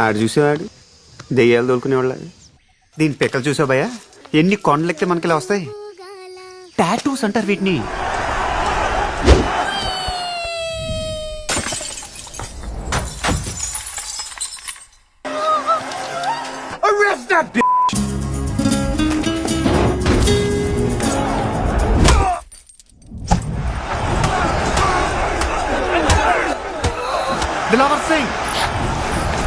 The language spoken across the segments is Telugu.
ఆడు చూసేవాడు దెయ్యాలు తోలుకునేవాళ్ళ. దీని పిక్కలు చూసావు భయ్యా, ఎన్ని కొండలెక్కితే మనకి ఇలా వస్తాయి. టాటూస్ అంటారు వీటిని. Dilawar Singh!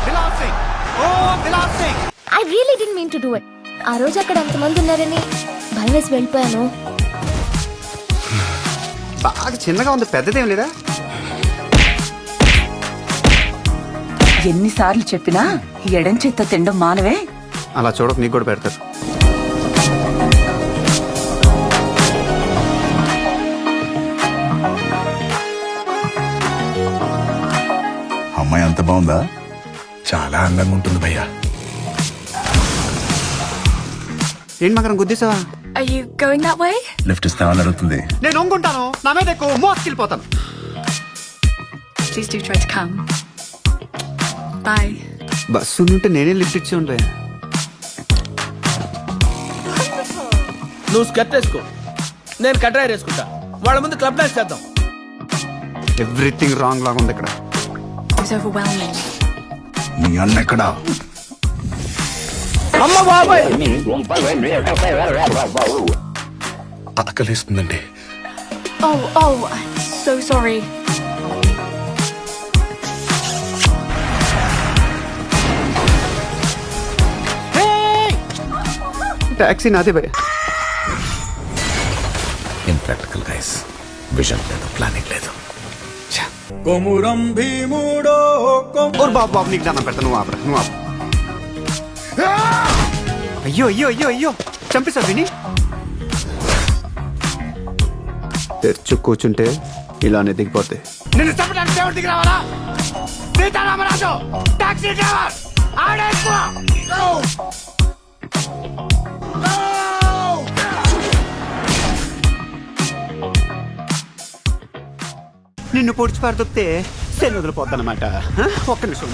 Dilawar Singh! Oh, Dilawar Singh! I really didn't mean to do it. ఆ రోజు అక్కడ ఎంతమంది ఉన్నారని భయం వేసి వెళ్ళిపోయాను. బాగా చిన్నగా ఉంది, పెద్దదేం లేదా? ఎన్నిసార్లు చెప్పినా ఎడం చేత్తో తినడం మానవే. అలా చూడక నీకు కూడా పెడతారు. అమ్మాయి అంత బాగుందా? చాలా అందంగా ఉంటుంది భయ్యా. ఏంటి మకరం గుద్దేసావా? Are you going that way? Lift ఇస్తామని అడుగుతుంది. నేను ఒంగుంటాను, నా మీద ఎక్కువ మోసుకెళ్ళిపోతాను. Please do try to come. Bye. Bus నుంటే నేనే లిఫ్ట్ ఇచ్చి ఉంటాయి. నువ్వు స్కర్ట్ వేసుకో, నేను కట్రాయర్ వేసుకుంటా. వాళ్ళ ముందు క్లబ్ డాన్స్ చేద్దాం. ఎవ్రీథింగ్ రాంగ్ లాగా ఉంది ఇక్కడ. It's overwhelming. నీ అన్న ఎక్కడా? అమ్మ బాబాయ్, ఆకలిస్తుందండి. Oh, I'm so sorry. Taxi నాదే భయ్యా. ఇంప్రాక్టికల్ గైస్, విజన్ లేదు, ప్లానింగ్ లేదు. ఓర్ బాబు బాబు, నీకు దానం పెడతా, నువ్వు ఆపరా, నువ్వు ఆపు. అయ్యో అయ్యో అయ్యో అయ్యో, చంపేశావు విని. తెచ్చు కూర్చుంటే ఇలానే దిగిపోతాయి. నిన్ను చంపడానికి దేవుడు దిగి రావాలా? సీతారామరాజు టాక్సీ డ్రైవర్ ఆడే ఎక్కువ. నిన్ను పొడిచి పారుతొప్తే శని వదిలిపోద్దనమాట. ఒక్క నిమిషం.